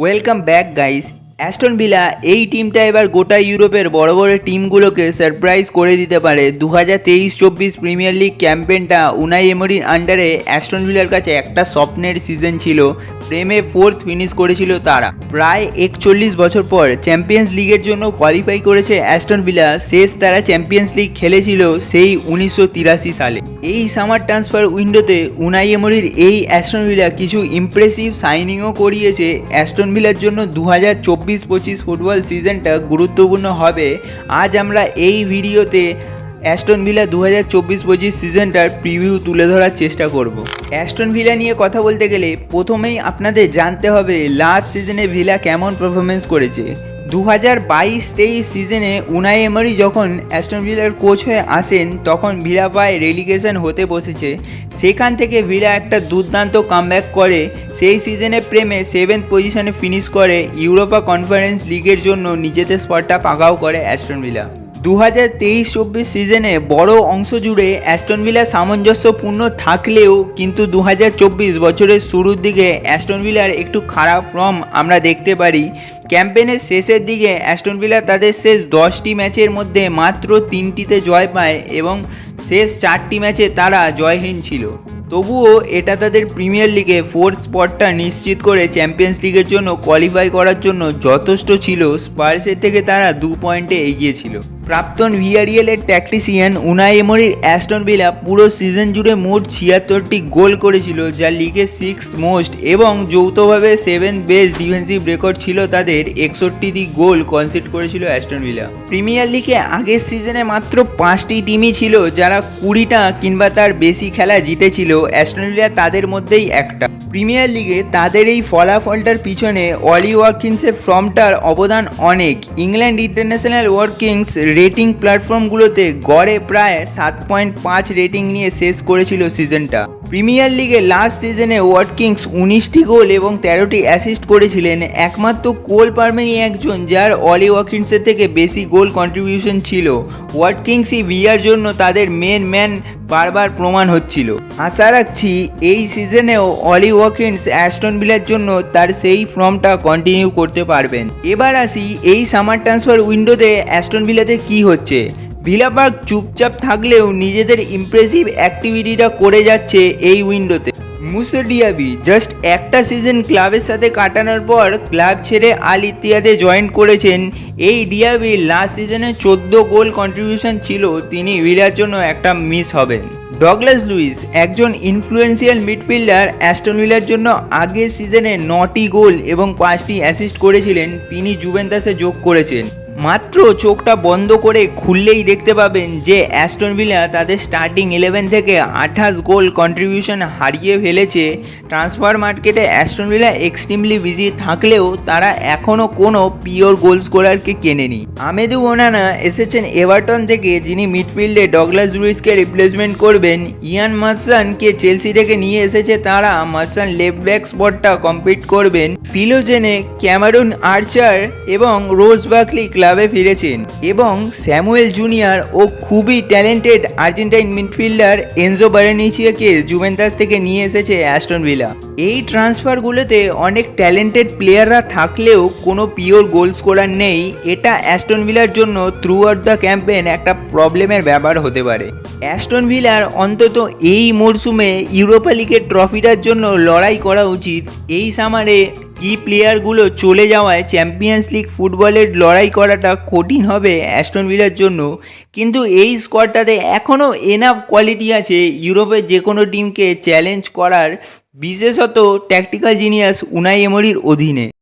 Welcome back guys. Aston villa এই টিমটা এবার গোটা ইউরোপের বড় বড় টিমগুলোকে সারপ্রাইজ করে দিতে পারে। 2023-24 প্রিমিয়ার লিগ ক্যাম্পেনটা উনাই এমরির আন্ডারে অ্যাস্টন ভিলার কাছে একটা স্বপ্নের সিজন ছিল। প্রেমে ফোর্থ ফিনিশ করেছিল তারা। প্রায় 41 বছর পর চ্যাম্পিয়ন্স লিগের জন্য কোয়ালিফাই করেছে অ্যাস্টন ভিলা। শেষ তারা চ্যাম্পিয়ন্স লিগ খেলেছিল সেই 1983 সালে। এই সামার ট্রান্সফার উইন্ডোতে উনাই এমরির এই অ্যাস্টন ভিলা কিছু ইমপ্রেসিভ সাইনিংও করিয়েছে। অ্যাস্টন ভিলার জন্য 2024-25 ফুটবল সিজনটা গুরুত্বপূর্ণ হবে। আজ আমরা এই ভিডিওতে অ্যাস্টন ভিলা 2024-25 সিজনটার প্রিভিউ তুলে ধরার চেষ্টা করব। অ্যাস্টন ভিলা নিয়ে কথা বলতে গেলে প্রথমেই আপনাদের জানতে হবে লাস্ট সিজনে ভিলা কেমন পারফরমেন্স করেছে। 2022-23 সিজনে উনাই এমরি যখন অ্যাস্টন ভিলার কোচ হয়ে আসেন তখন ভিলা পায় রেলিগেশন হতে বসেছে। সেখান থেকে ভিলা একটা দুর্দান্ত কামব্যাক করে সেই সিজনে প্রেমে 7th পজিশনে ফিনিশ করে। ইউরোপা কনফারেন্স লিগের জন্য নিজেদের স্পটটা পাকাও করে অ্যাস্টন ভিলা। 2023-24 সিজনে বড় অংশ জুড়ে অ্যাস্টন ভিলা সামঞ্জস্যপূর্ণ থাকলেও কিন্তু 2024 বছরের শুরুর দিকে অ্যাস্টন ভিলার একটু খারাপ ফর্ম আমরা দেখতে পারি। ক্যাম্পেনের শেষের দিকে অ্যাস্টন ভিলা তাদের শেষ 10টি ম্যাচের মধ্যে মাত্র 3টিতে জয় পায় এবং শেষ 4টি ম্যাচে তারা জয়হীন ছিল। তবুও এটা তাদের প্রিমিয়ার লিগে ফোর্থ স্পটটা নিশ্চিত করে চ্যাম্পিয়ন্স লিগের জন্য কোয়ালিফাই করার জন্য যথেষ্ট ছিল। স্পার্সের থেকে তারা 2 পয়েন্টে এগিয়ে ছিল। প্রাক্তন ভিআরএলের ট্যাকটিশিয়ান উনাই এমরির অ্যাস্টন ভিলা পুরো সিজন জুড়ে মোট 76টি গোল করেছিল, যা লিগে 6th মোস্ট এবং যৌথভাবে 7th বেস্ট ডিফেন্সিভ রেকর্ড ছিল তাদের। 61টি গোল কনসিড করেছিল অ্যাস্টন ভিলা। প্রিমিয়ার লিগে আগের সিজনে মাত্র 5টি টিমই ছিল যারা 20টা কিংবা তার বেশি খেলা জিতেছিল। অ্যাস্টন ভিলা তাদের মধ্যেই একটা। প্রিমিয়ার লিগে তাদের এই ফলাফলটার পিছনে অলি ওয়াটকিন্সের ফর্মটার অবদান অনেক। ইংল্যান্ড ইন্টারন্যাশনাল ওয়ার্কিংস রেটিং প্ল্যাটফর্মগুলোতে গড়ে প্রায় 7.5 রেটিং নিয়ে শেষ করেছিল সিজনটা। প্রিমিয়ার লিগে লাস্ট সিজনে ওয়াটকিংস 19টি গোল এবং 13টি অ্যাসিস্ট করেছিলেন। একমাত্র কোল পারমেরই একজন যার অলি ওয়াটকিন্সের থেকে বেশি গোল কন্ট্রিবিউশন ছিল। ওয়াটকিংসই ভিআর জন্য তাদের মেন ম্যান বারবার প্রমাণ হচ্ছিল। আশা রাখছি এই সিজনেও অলি ওয়াটকিন্স অ্যাস্টন ভিলার জন্য তার সেই ফর্মটা কন্টিনিউ করতে পারবেন। এবার আসি এই সামার ট্রান্সফার উইন্ডোতে অ্যাস্টন ভিলাতে কি হচ্ছে। ভিলা পার্ক চুপচাপ থাকলেও নিজেদের ইমপ্রেসিভ অ্যাক্টিভিটিটা করে যাচ্ছে এই উইন্ডোতে। মুসা ডিয়াবি জাস্ট একটা সিজন ক্লাবের সাথে কাটানোর পর ক্লাব ছেড়ে আল ইত্তিহাদে জয়েন করেছেন। এই ডিয়াবির লাস্ট সিজনে 14 গোল কন্ট্রিবিউশন ছিল। তিনি ভিলার জন্য একটা মিস হবেন। ডগলাস লুইস একজন ইনফ্লুয়েন্সিয়াল মিডফিল্ডার। অ্যাস্টন ভিলার জন্য আগের সিজনে 9টি গোল এবং 5টি অ্যাসিস্ট করেছিলেন। তিনি জুভেন্টাসে যোগ করেছেন। মাত্র চোখটা বন্ধ করে খুললেই দেখতে পাবেন যে অ্যাস্টন ভিলা তাদের স্টার্টিং 11 থেকে 28 গোল কন্ট্রিবিউশন হারিয়ে ফেলেছে। ট্রান্সফার মার্কেটে অ্যাস্টন ভিলা এক্সট্রিমলি বিজি থাকলেও তারা এখনও কোনো পিওর গোল স্কোরারকে কেনেনি। আমেদু ওনানা এসেছেন এভারটন থেকে, যিনি মিডফিল্ডে ডগলাস লুইসকে রিপ্লেসমেন্ট করবেন। ইয়ান মার্সানকে চেলসি থেকে নিয়ে এসেছে তারা। মার্সান লেফট ব্যাক স্পটটা কমপ্লিট করবেন। ফিলোজেনে, ক্যামেরুন আর্চার এবং রোজ বার্কলি ক্লাবে ফিরেছেন এবং স্যামুয়েল জুনিয়র ও খুবই ট্যালেন্টেড আর্জেন্টাইন মিডফিল্ডার এনজো বারেনিচিয়াকে জুভেন্টাস থেকে নিয়ে এসেছে অ্যাস্টন ভিলা। এই ট্রান্সফারগুলোতে অনেক ট্যালেন্টেড প্লেয়াররা থাকলেও কোনো পিওর গোল স্কোরার নেই। এটা অ্যাস্টন ভিলার জন্য থ্রু আউট দ্য ক্যাম্পেন একটা প্রবলেমের ব্যাপার হতে পারে। অ্যাস্টন ভিলার অন্তত এই মরশুমে ইউরোপা লিগের ট্রফিটার জন্য লড়াই করা উচিত। এই সামারে কি প্লেয়ারগুলো চলে যাওয়ায় চ্যাম্পিয়ন্স লিগ ফুটবলের লড়াই করাটা কঠিন হবে অ্যাস্টন ভিলার জন্য। কিন্তু এই স্কোয়াডটাতে এখনও এনাফ কোয়ালিটি আছে ইউরোপের যে কোনো টিমকে চ্যালেঞ্জ করার, বিশেষত ট্যাকটিক্যাল জিনিয়াস উনাই এমরির অধীনে।